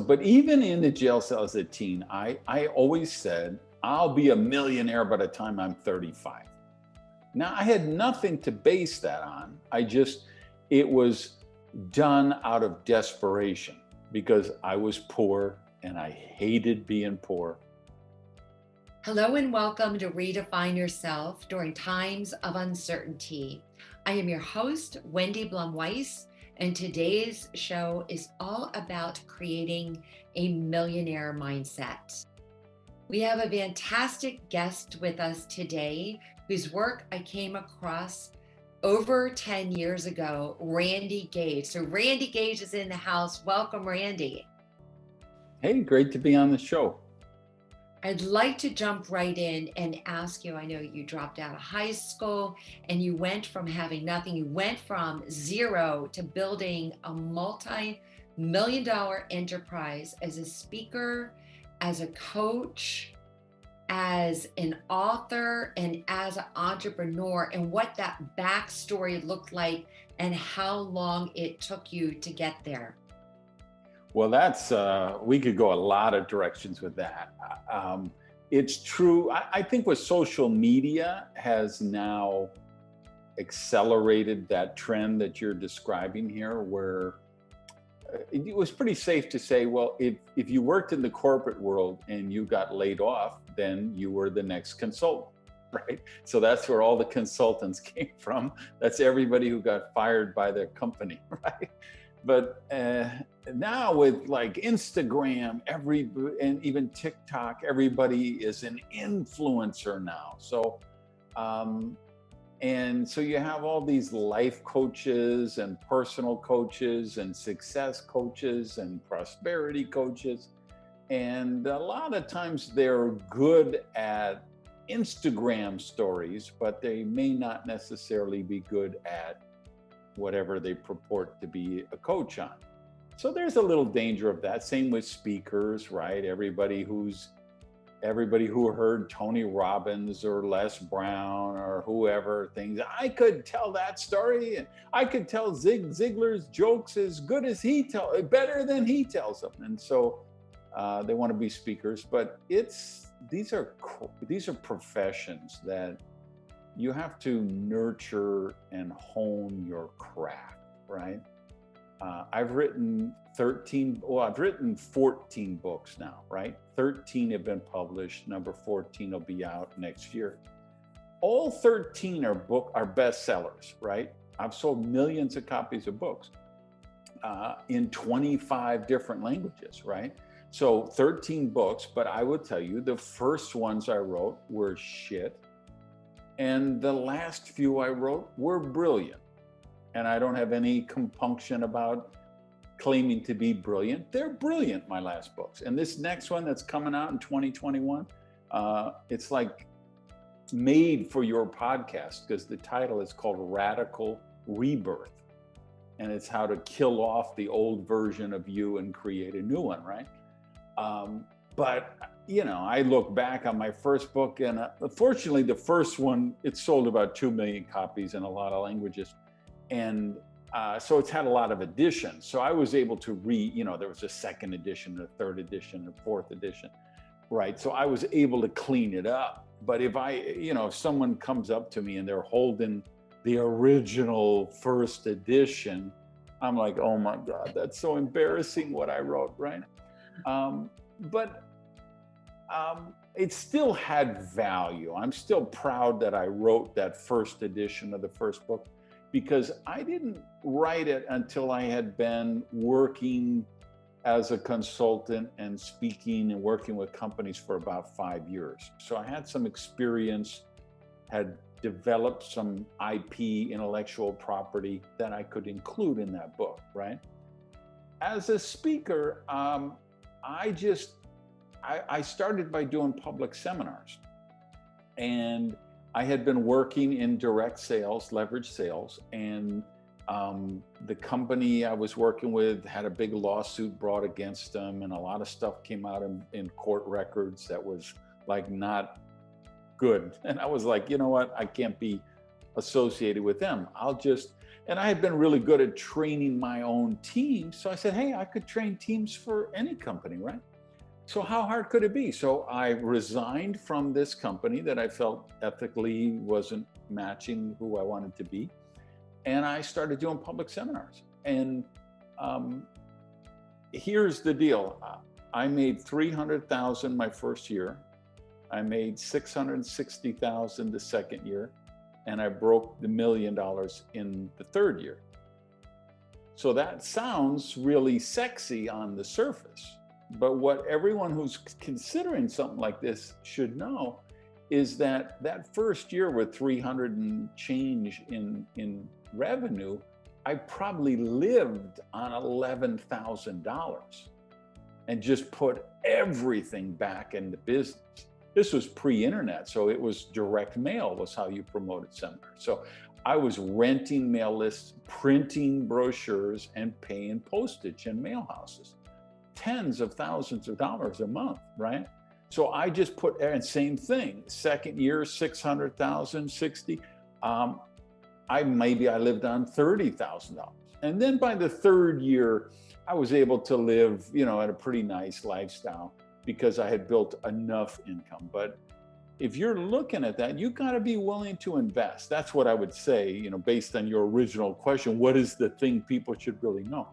But even in the jail cell as a teen, I always said, I'll be a millionaire by the time I'm 35. Now, I had nothing to base that on. It was done out of desperation because I was poor and I hated being poor. Hello and welcome to Redefine Yourself during times of uncertainty. I am your host, Wendi Blum Weiss, and today's show is all about creating a millionaire mindset. We have a fantastic guest with us today whose work I came across over 10 years ago, Randy Gage. So Randy Gage is in the house. Welcome, Randy. Hey, great to be on the show. I'd like to jump right in and ask you, I know you dropped out of high school and you went from having nothing, you went from zero to building a multi-million-dollar enterprise as a speaker, as a coach, as an author, and as an entrepreneur, and what that backstory looked like and how long it took you to get there. Well, we could go a lot of directions with that. It's true. I think with social media has now accelerated that trend that you're describing here, where it was pretty safe to say, well, if you worked in the corporate world and you got laid off, then you were the next consultant, right? So that's where all the consultants came from. That's everybody who got fired by their company, right? But now with like Instagram, and even TikTok, everybody is an influencer now. So, and so you have all these life coaches and personal coaches and success coaches and prosperity coaches. And a lot of times they're good at Instagram stories, but they may not necessarily be good at whatever they purport to be a coach on. So there's a little danger of that. Same with speakers, right? Everybody who heard Tony Robbins or Les Brown or whoever thinks, I could tell that story and I could tell Zig Ziglar's jokes as good as better than he tells them. And so they want to be speakers, but these are professions that you have to nurture and hone your craft, right? I've written 14 books now, right? 13 have been published. Number 14 will be out next year. All 13 are bestsellers, right? I've sold millions of copies of books in 25 different languages, right? So 13 books, but I will tell you, the first ones I wrote were shit. And the last few I wrote were brilliant. And I don't have any compunction about claiming to be brilliant. They're brilliant, my last books. And this next one that's coming out in 2021, it's like made for your podcast because the title is called Radical Rebirth. And it's how to kill off the old version of you and create a new one, right? But I look back on my first book, and fortunately, the first one, it sold about 2 million copies in a lot of languages. And so it's had a lot of editions. So I was able to there was a second edition, a third edition, a fourth edition, right? So I was able to clean it up. But if someone comes up to me and they're holding the original first edition, I'm like, oh my God, that's so embarrassing what I wrote, right? But it still had value. I'm still proud that I wrote that first edition of the first book because I didn't write it until I had been working as a consultant and speaking and working with companies for about 5 years. So I had some experience, had developed some IP, intellectual property that I could include in that book, right? As a speaker, I started by doing public seminars, and I had been working in direct sales, leverage sales, and the company I was working with had a big lawsuit brought against them, and a lot of stuff came out in court records that was like not good. And I was like, you know what? I can't be associated with them. I'll just And I had been really good at training my own team. So I said, hey, I could train teams for any company, right? So how hard could it be? So I resigned from this company that I felt ethically wasn't matching who I wanted to be. And I started doing public seminars. And here's the deal. I made $300,000 my first year. I made $660,000 the second year. And I broke the $1 million in the third year. So that sounds really sexy on the surface. But what everyone who's considering something like this should know is that that first year with 300 and change in revenue, I probably lived on $11,000 and just put everything back into business. This was pre-internet, so it was direct mail was how you promoted seminars. So I was renting mail lists, printing brochures, and paying postage in mail houses. Tens of thousands of dollars a month, right? So I just put, and same thing, second year, 600,000, 60. I lived on $30,000. And then by the third year, I was able to live, at a pretty nice lifestyle because I had built enough income. But if you're looking at that, you got to be willing to invest. That's what I would say, based on your original question, what is the thing people should really know?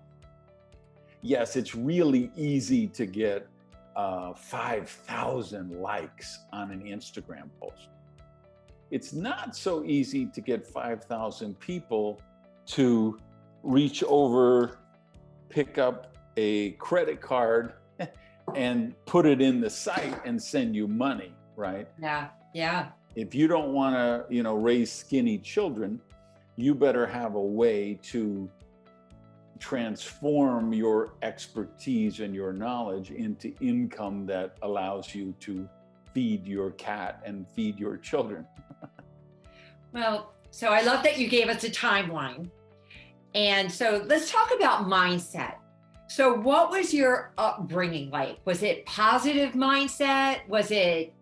Yes, it's really easy to get 5,000 likes on an Instagram post. It's not so easy to get 5,000 people to reach over, pick up a credit card and put it in the site and send you money, right? Yeah. If you don't want to, raise skinny children, you better have a way to transform your expertise and your knowledge into income that allows you to feed your cat and feed your children. Well, so I love that you gave us a timeline. And so let's talk about mindset. So what was your upbringing like? Was it positive mindset? Was it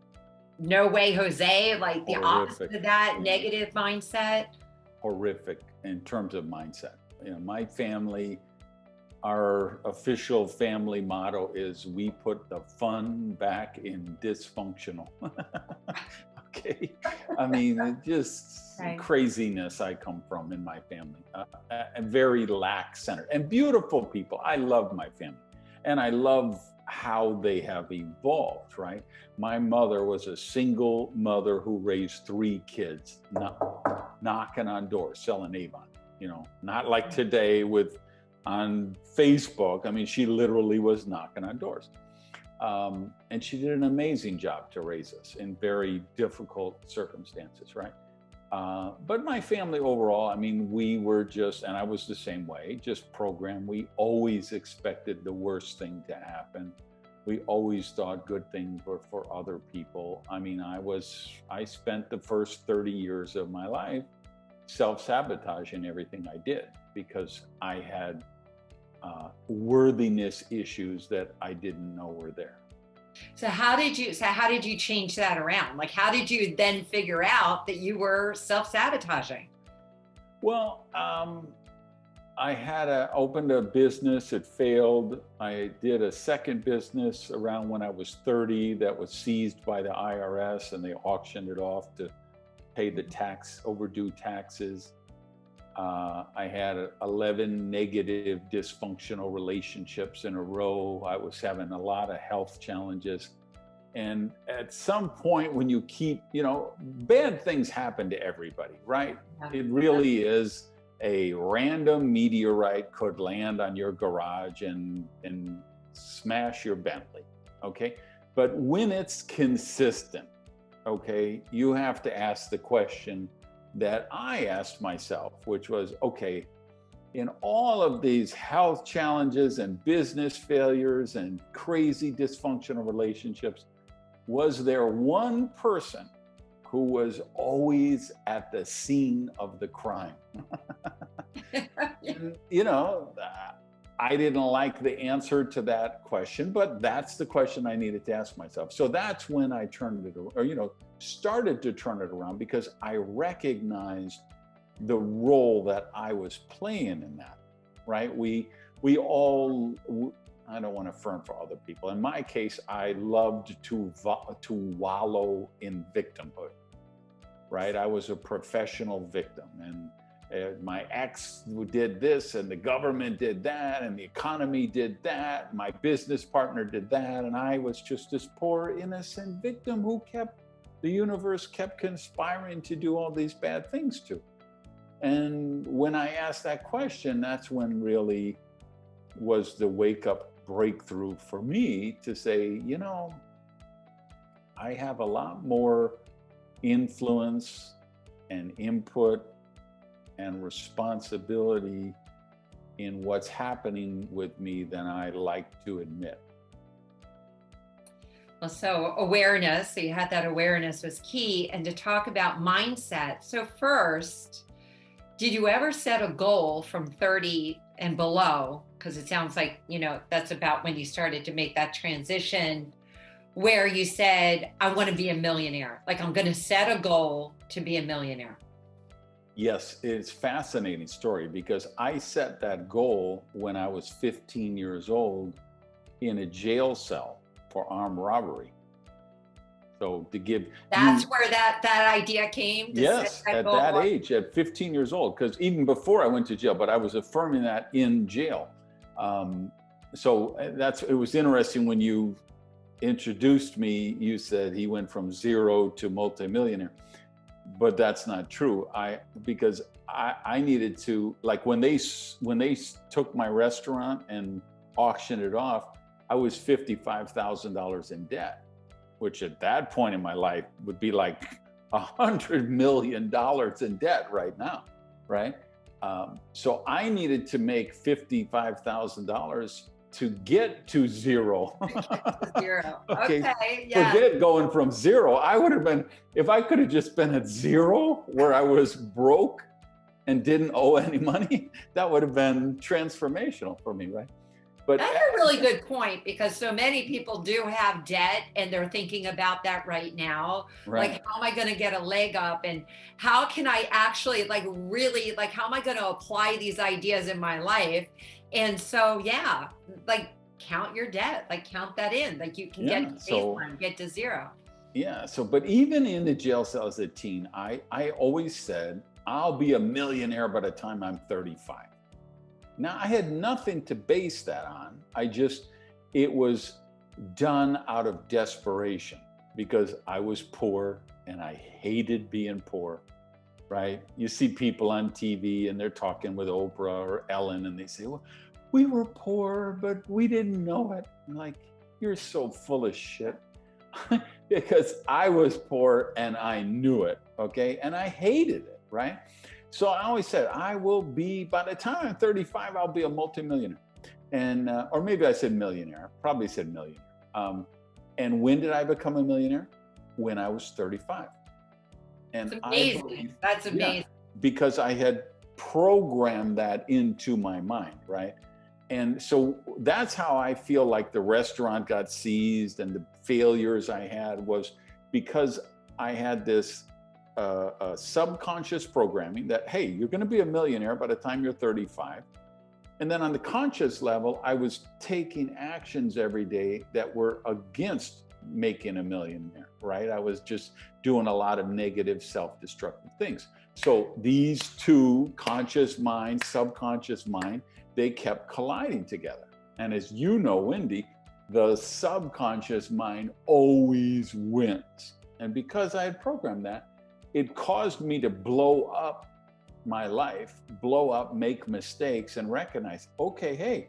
no way, Jose? Like the opposite of that, negative mindset? Horrific in terms of mindset. My family, our official family motto is we put the fun back in dysfunctional. Okay. I mean, just craziness I come from in my family, and very lax-centered and beautiful people. I love my family and I love how they have evolved, right? My mother was a single mother who raised 3 kids, knocking on doors, selling Avon, not like today on Facebook. I mean, she literally was knocking on doors. And she did an amazing job to raise us in very difficult circumstances, right? But my family overall, I mean, we were just, and I was the same way, just programmed. We always expected the worst thing to happen. We always thought good things were for other people. I mean, I spent the first 30 years of my life self-sabotaging everything I did because I had worthiness issues that I didn't know were there. So how did you change that around? Like, how did you then figure out that you were self-sabotaging? Well, I had opened a business. It failed. I did a second business around when I was 30 that was seized by the IRS, and they auctioned it off to pay the overdue taxes. I had 11 negative dysfunctional relationships in a row. I was having a lot of health challenges. And at some point when you keep, bad things happen to everybody, right? It really is. A random meteorite could land on your garage and smash your Bentley, okay? But when it's consistent, okay, you have to ask the question that I asked myself, which was, okay, in all of these health challenges and business failures and crazy dysfunctional relationships, was there one person who was always at the scene of the crime? I didn't like the answer to that question, but that's the question I needed to ask myself. So that's when I turned it, started to turn it around, because I recognized the role that I was playing in that, right? We all, I don't want to affirm for other people. In my case, I loved to wallow in victimhood, right? I was a professional victim, and my ex did this, and the government did that, and the economy did that, my business partner did that, and I was just this poor innocent victim who the universe kept conspiring to do all these bad things to. And when I asked that question, that's when really was the wake up breakthrough for me to say, I have a lot more influence and input and responsibility in what's happening with me than I like to admit. Well, so awareness, so you had that awareness was key. And to talk about mindset. So first, did you ever set a goal from 30 and below? Because it sounds like, that's about when you started to make that transition where you said, I want to be a millionaire. Like, I'm going to set a goal to be a millionaire. Yes, it's a fascinating story because I set that goal when I was 15 years old in a jail cell for armed robbery. So to give that's where that idea came. Yes, at that age, at 15 years old, because even before I went to jail, but I was affirming that in jail. So it was interesting when you introduced me, you said he went from zero to multimillionaire, but that's not true. Because I needed to, like when they took my restaurant and auctioned it off, I was $55,000 in debt, which at that point in my life would be like $100 million in debt right now, right? So I needed to make $55,000 to get to zero. Zero. Okay. Yeah. Forget going from zero. I would have been, if I could have just been at zero where I was broke and didn't owe any money, that would have been transformational for me, right? But that's a really good point, because so many people do have debt and they're thinking about that right now. Right. Like, how am I going to get a leg up, and how can I actually really how am I going to apply these ideas in my life? And so, yeah, count your debt, count that in, you can get to baseline, get to zero. Yeah. So, but even in the jail cell as a teen, I always said, I'll be a millionaire by the time I'm 35. Now, I had nothing to base that on. It was done out of desperation because I was poor and I hated being poor, right? You see people on TV and they're talking with Oprah or Ellen and they say, well, we were poor, but we didn't know it. I'm like, you're so full of shit. Because I was poor and I knew it, okay? And I hated it, right? So I always said, I will be, by the time I'm 35, I'll be a multimillionaire. And, or maybe I said millionaire, probably said millionaire. And when did I become a millionaire? When I was 35. And that's amazing. That's amazing. Yeah, because I had programmed that into my mind, right? And so that's how I feel like the restaurant got seized and the failures I had was because I had this subconscious programming that, hey, you're going to be a millionaire by the time you're 35. And then on the conscious level, I was taking actions every day that were against making a millionaire, right? I was just doing a lot of negative, self-destructive things. So these two, conscious mind, subconscious mind, they kept colliding together. And as you know, Wendi, the subconscious mind always wins. And because I had programmed that, it caused me to blow up my life, make mistakes, and recognize, okay, hey,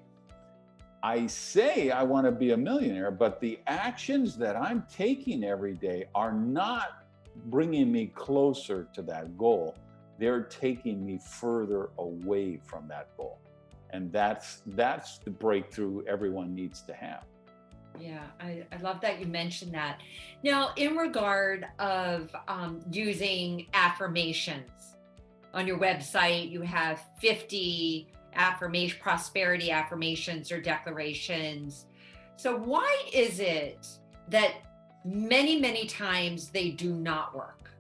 I say I want to be a millionaire, but the actions that I'm taking every day are not bringing me closer to that goal. They're taking me further away from that goal. And that's the breakthrough everyone needs to have. Yeah, I love that you mentioned that. Now, in regard of using affirmations, on your website, you have 50 prosperity affirmations or declarations. So why is it that many, many times they do not work?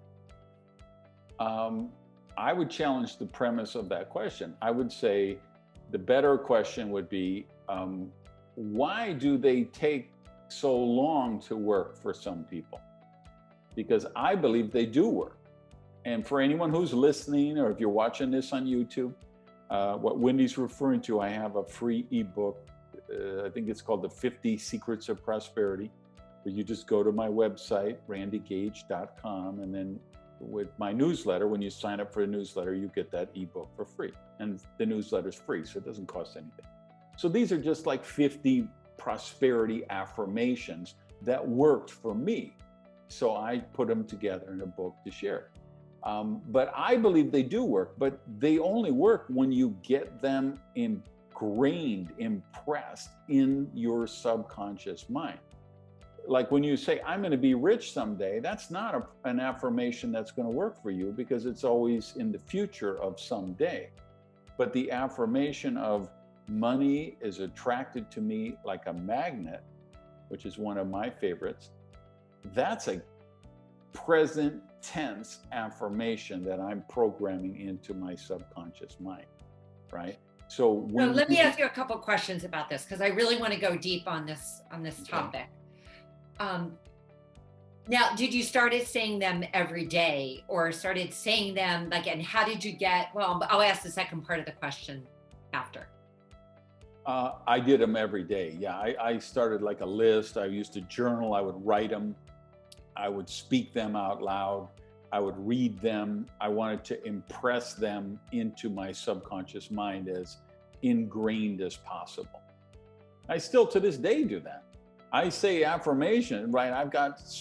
I would challenge the premise of that question. I would say the better question would be, why do they take so long to work for some people? Because I believe they do work. And for anyone who's listening, or if you're watching this on YouTube, what Wendy's referring to, I have a free ebook. I think it's called The 50 Secrets of Prosperity, where you just go to my website, randygage.com, and then with my newsletter, when you sign up for a newsletter, you get that ebook for free. And the newsletter's free, so it doesn't cost anything. So these are just like 50 prosperity affirmations that worked for me. So I put them together in a book to share. But I believe they do work, but they only work when you get them ingrained, impressed in your subconscious mind. Like when you say, I'm going to be rich someday, that's not an affirmation that's going to work for you, because it's always in the future of someday. But the affirmation of money is attracted to me like a magnet, which is one of my favorites, that's a present tense affirmation that I'm programming into my subconscious mind, right? So let me ask you a couple questions about this, because I really want to go deep on this topic. Now, did you started saying them every day, or started saying them like, and how did you get, well, I'll ask the second part of the question after. I did them every day. Yeah, I started like a list. I used to journal. I would write them. I would speak them out loud. I would read them. I wanted to impress them into my subconscious mind as ingrained as possible. I still to this day do that. I say affirmation, right?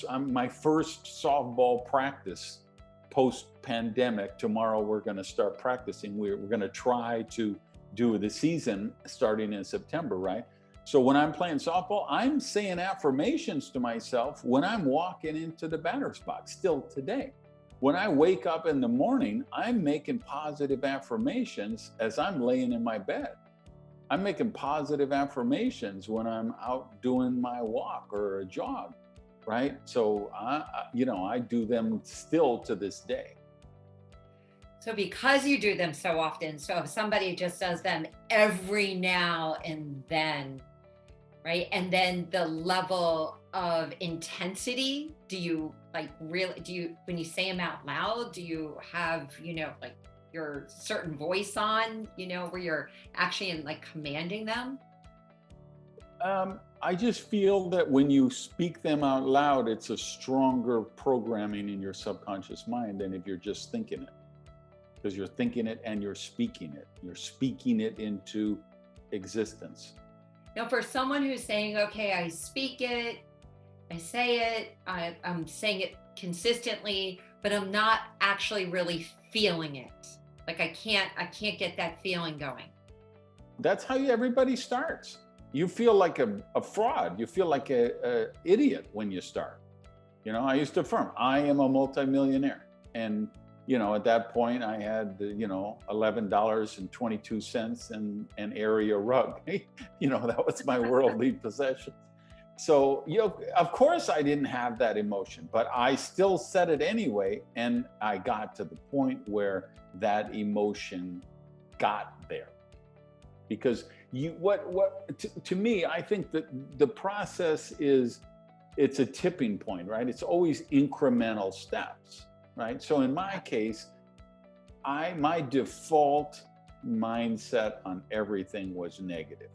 I'm my first softball practice post-pandemic. Tomorrow we're going to start practicing. We're going to try to do the season starting in September, right? So when I'm playing softball, I'm saying affirmations to myself when I'm walking into the batter's box still today. When I wake up in the morning, I'm making positive affirmations as I'm laying in my bed. I'm making positive affirmations when I'm out doing my walk or a jog, right? So I do them still to this day. So because you do them so often, so if somebody just does them every now and then, right? And then the level of intensity, do you when you say them out loud, do you have, like your certain voice on, where you're actually like commanding them? I just feel that when you speak them out loud, it's a stronger programming in your subconscious mind than if you're just thinking it. Because you're thinking it and you're speaking it. You're speaking it into existence. Now, for someone who's saying, okay, I speak it, I say it, I'm saying it consistently, but I'm not actually really feeling it. Like I can't get that feeling going. That's how everybody starts. You feel like a fraud. You feel like a idiot when you start. I used to affirm, I am a multimillionaire. And at that point, I had, $11.22 and an area rug. That was my worldly possession. So, of course, I didn't have that emotion, but I still said it anyway. And I got to the point where that emotion got there. Because to me, I think that the process it's a tipping point, right? It's always incremental steps. Right. So in my case, my default mindset on everything was negative.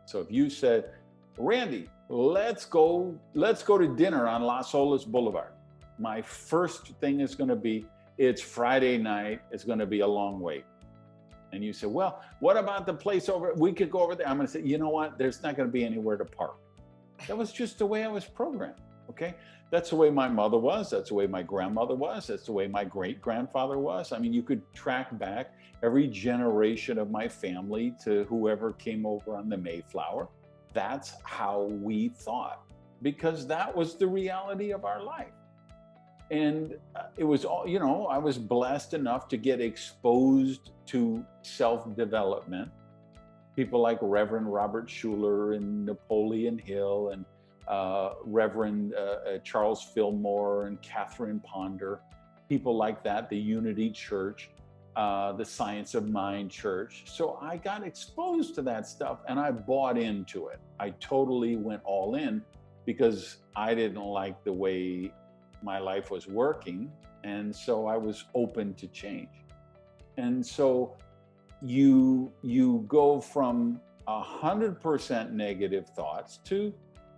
So if you said, Randy, let's go to dinner on Las Olas Boulevard, my first thing is going to be, it's Friday night. It's going to be a long wait. And you say, well, what about the place over? We could go over there. I'm going to say, you know what? There's not going to be anywhere to park. That was just the way I was programmed. Okay. That's the way my mother was. That's the way my grandmother was. That's the way my great-grandfather was. I mean, you could track back every generation of my family to whoever came over on the Mayflower. That's how we thought, because that was the reality of our life. And it was all, I was blessed enough to get exposed to self-development. People like Reverend Robert Schuller and Napoleon Hill and Reverend Charles Fillmore and Catherine Ponder, people like that, the Unity Church, the Science of Mind Church. So I got exposed to that stuff and I bought into it. I totally went all in because I didn't like the way my life was working. And so I was open to change. And so you go from 100% negative thoughts to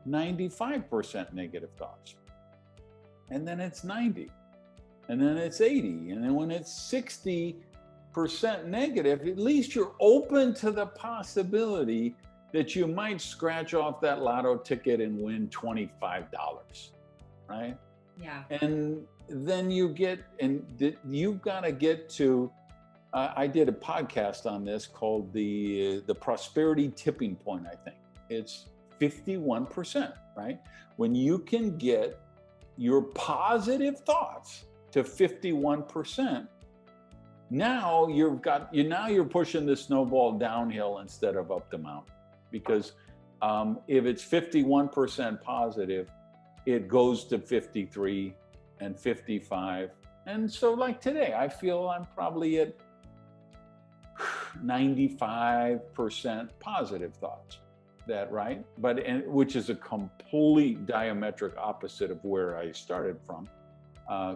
95% negative thoughts. And then it's 90. And then it's 80. And then when it's 60% negative, at least you're open to the possibility that you might scratch off that lotto ticket and win $25, right? Yeah. And then you've got to get to, I did a podcast on this called the prosperity tipping point, I think. It's 51%, right? When you can get your positive thoughts to 51%, now you're pushing the snowball downhill instead of up the mountain. Because if it's 51% positive, it goes to 53 and 55. And so like today, I feel I'm probably at 95% positive thoughts. That right? Which is a complete diametric opposite of where I started from,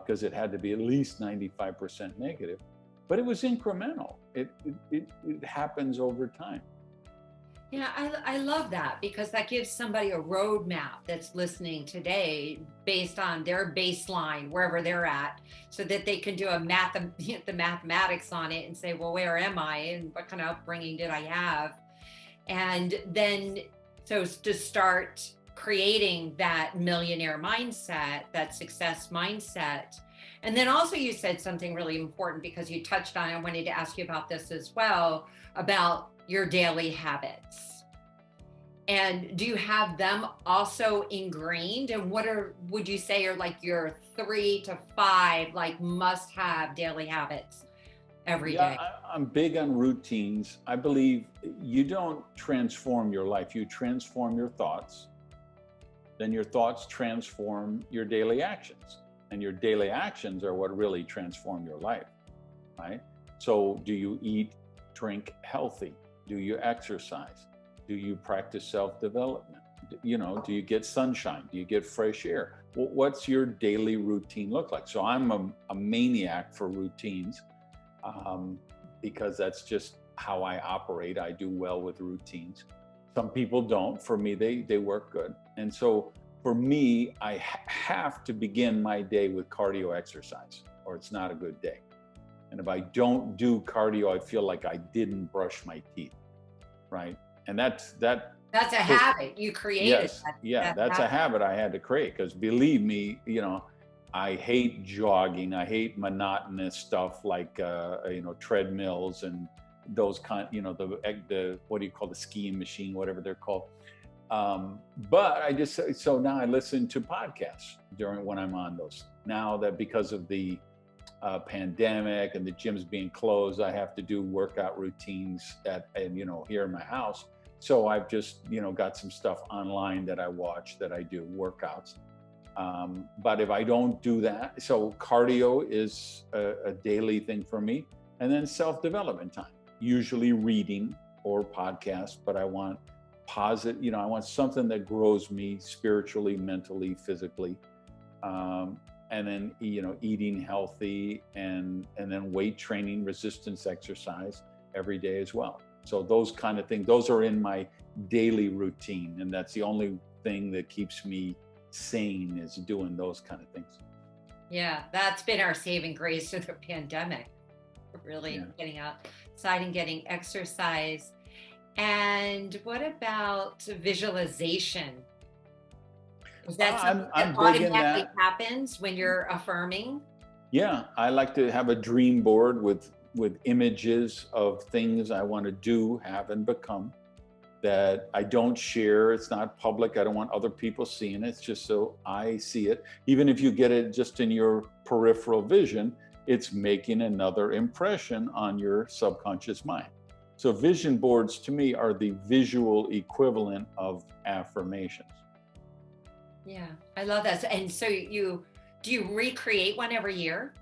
because it had to be at least 95% negative. But it was incremental. It happens over time. Yeah, I love that, because that gives somebody a roadmap that's listening today based on their baseline, wherever they're at, so that they can do the mathematics on it and say, well, where am I and what kind of upbringing did I have? And then, so to start creating that millionaire mindset, that success mindset. And then also you said something really important, because you touched on, I wanted to ask you about this as well, about your daily habits. And do you have them also ingrained? And would you say are like your 3 to 5 like must-have daily habits every day? I'm big on routines. I believe you don't transform your life, you transform your thoughts. Then your thoughts transform your daily actions. And your daily actions are what really transform your life, right? So do you eat, drink healthy? Do you exercise? Do you practice self-development? Do you get sunshine? Do you get fresh air? What's your daily routine look like? So I'm a maniac for routines, because that's just how I operate. I do well with routines. Some people don't. For me, they work good. And so for me, I have to begin my day with cardio exercise, or it's not a good day. And if I don't do cardio, I feel like I didn't brush my teeth, right? And that's a habit you created. Yes, that's a habit I had to create, because believe me, I hate jogging. I hate monotonous stuff like treadmills and those the what do you call the skiing machine, whatever they're called. But so now I listen to podcasts when I'm on those. Now that because of the pandemic and the gyms being closed, I have to do workout routines here in my house. So I've just got some stuff online that I watch, that I do workouts. But if I don't do that, so cardio is a daily thing for me. And then self-development time, usually reading or podcast, but I want positive, I want something that grows me spiritually, mentally, physically. And then, eating healthy, and then weight training, resistance exercise every day as well. So those kind of things, those are in my daily routine. And that's the only thing that keeps me sane, is doing those kind of things. Yeah, that's been our saving grace through the pandemic. Really getting outside and getting exercise. And what about visualization? Is that something that automatically happens when you're affirming? Yeah, I like to have a dream board with images of things I want to do, have, and become, that I don't share. It's not public. I don't want other people seeing it. It's just so I see it. Even if you get it just in your peripheral vision, it's making another impression on your subconscious mind. So vision boards to me are the visual equivalent of affirmations. Yeah, I love that. And so do you recreate one every year?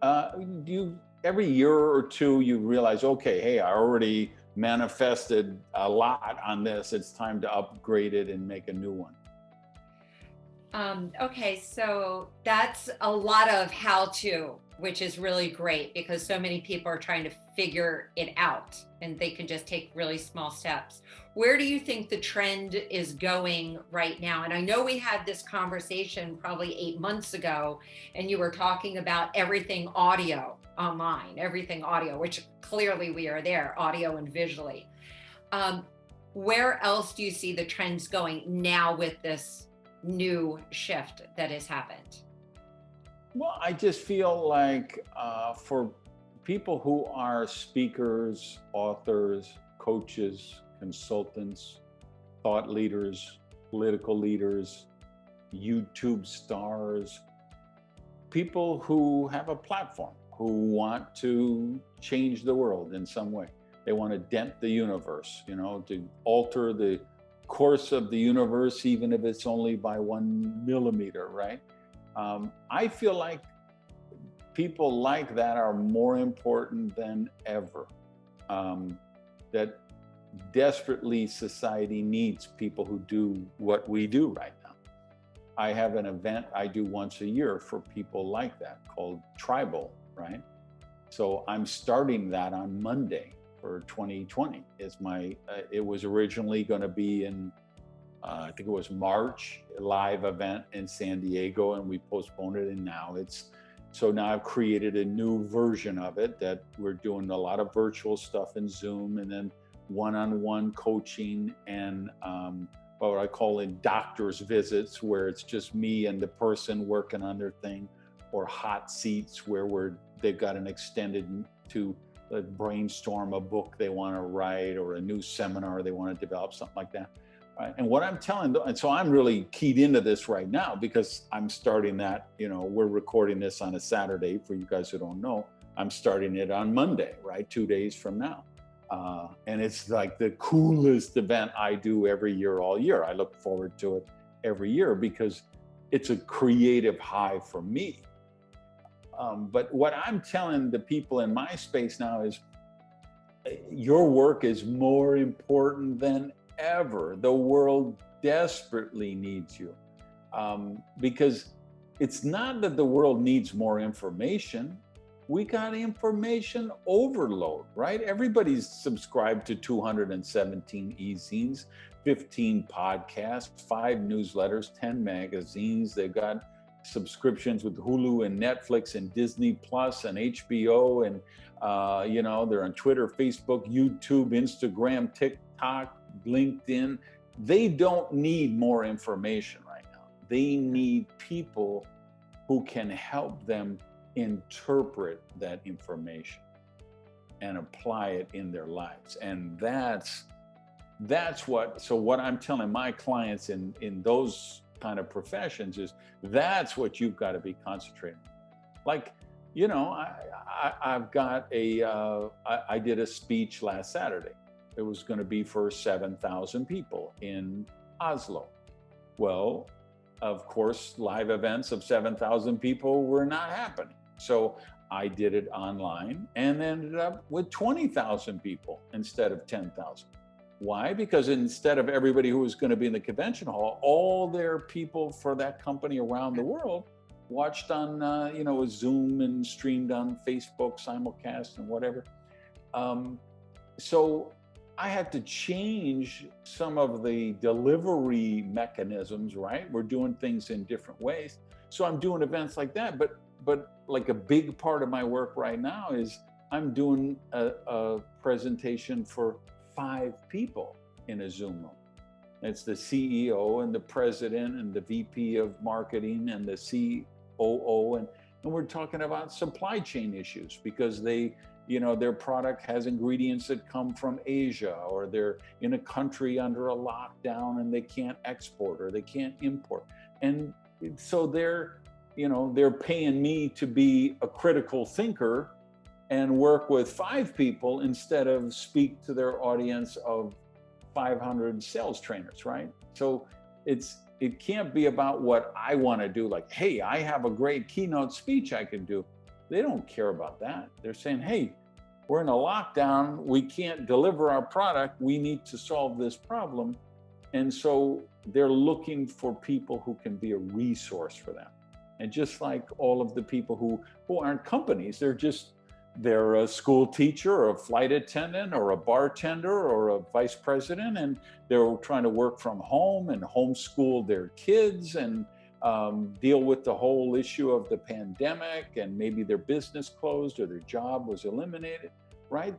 You every year or two you realize, okay, hey, I already manifested a lot on this. It's time to upgrade it and make a new one. Okay, so that's a lot of how to, which is really great because so many people are trying to figure it out and they can just take really small steps. Where do you think the trend is going right now? And I know we had this conversation probably 8 months ago, and you were talking about everything audio online, everything audio, which clearly we are there, audio and visually. Um, where else do you see the trends going now with this new shift that has happened? Well, I just feel like for people who are speakers, authors, coaches, consultants, thought leaders, political leaders, YouTube stars, people who have a platform, who want to change the world in some way. They want to dent the universe, to alter the course of the universe, even if it's only by 1 millimeter, right? I feel like people like that are more important than ever. That desperately society needs people who do what we do right now. I have an event I do once a year for people like that called Tribal, right? So I'm starting that on Monday for 2020. It was originally going to be in I think it was March, live event in San Diego, and we postponed it. And now I've created a new version of it that we're doing a lot of virtual stuff in Zoom, and then one-on-one coaching and what I call in doctor's visits, where it's just me and the person working on their thing, or hot seats where they've got an extended to brainstorm a book they want to write or a new seminar they want to develop, something like that. Right. And what I'm telling them, and so I'm really keyed into this right now because I'm starting that, we're recording this on a Saturday for you guys who don't know. I'm starting it on Monday, right? 2 days from now. And it's like the coolest event I do every year, all year. I look forward to it every year because it's a creative high for me. But what I'm telling the people in my space now is your work is more important than ever. The world desperately needs you, because it's not that the world needs more information. We got information overload, right? Everybody's subscribed to 217 e-zines, 15 podcasts, 5 newsletters, 10 magazines. They've got subscriptions with Hulu and Netflix and Disney Plus and HBO, and they're on Twitter, Facebook, YouTube, Instagram, TikTok, LinkedIn. They don't need more information right now. They need people who can help them interpret that information and apply it in their lives. And what I'm telling my clients in those kind of professions is that's what you've got to be concentrating on. Like, I've got I did a speech last Saturday. It was going to be for 7,000 people in Oslo. Well, of course, live events of 7,000 people were not happening. So I did it online and ended up with 20,000 people instead of 10,000. Why? Because instead of everybody who was going to be in the convention hall, all their people for that company around the world watched on, Zoom and streamed on Facebook, simulcast and whatever. So I had to change some of the delivery mechanisms, right? We're doing things in different ways. So I'm doing events like that. But like a big part of my work right now is I'm doing a presentation for 5 people in a Zoom room. It's the CEO and the president and the VP of marketing and the COO. And we're talking about supply chain issues because their product has ingredients that come from Asia, or they're in a country under a lockdown and they can't export or they can't import. And so they're paying me to be a critical thinker and work with 5 people instead of speak to their audience of 500 sales trainers, right? So it can't be about what I want to do. Like, hey, I have a great keynote speech I can do. They don't care about that. They're saying, hey, we're in a lockdown. We can't deliver our product. We need to solve this problem. And so they're looking for people who can be a resource for them. And just like all of the people who aren't companies, they're a school teacher or a flight attendant or a bartender or a vice president, and they're trying to work from home and homeschool their kids and deal with the whole issue of the pandemic, and maybe their business closed or their job was eliminated, right?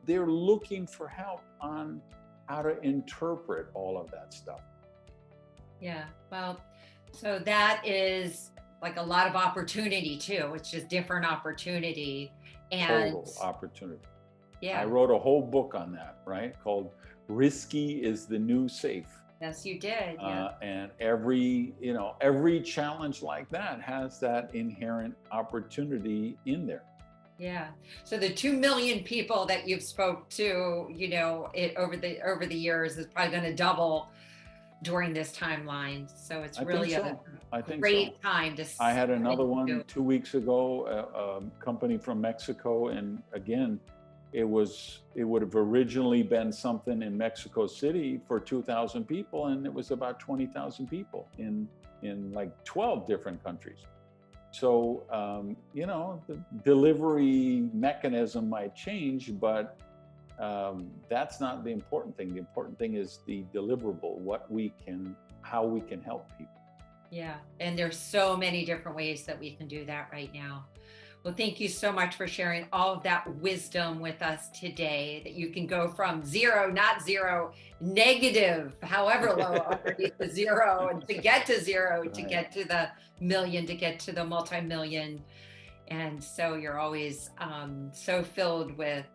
They're looking for help on how to interpret all of that stuff. Yeah, well, so that is like a lot of opportunity too. It's just different opportunity. And Total opportunity. I yeah, wrote a whole book on that, right? Called Risky is the New Safe. yes, you did. Yeah. And every challenge like that has that inherent opportunity in there. Yeah. So the 2 million people that you've spoke to, over the years is probably going to double during this timeline. So it's really a great time to. I had another one 2 weeks ago, a company from Mexico, and again, it would have originally been something in Mexico City for 2,000 people, and it was about 20,000 people in like 12 different countries. So the delivery mechanism might change, but that's not the important thing. The important thing is the deliverable, how we can help people. Yeah. And there's so many different ways that we can do that right now. Well, thank you so much for sharing all of that wisdom with us today, that you can go from zero, not zero, negative, however low, underneath the zero, and to get to zero, right, to get to the million, to get to the multi-million. And so you're always so filled with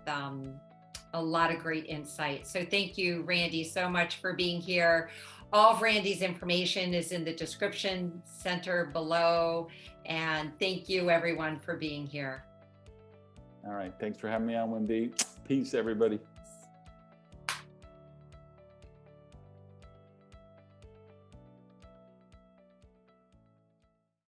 a lot of great insight. So thank you, Randy, so much for being here. All of Randy's information is in the description center below. And thank you, everyone, for being here. All right. Thanks for having me on, Wendi. Peace, everybody.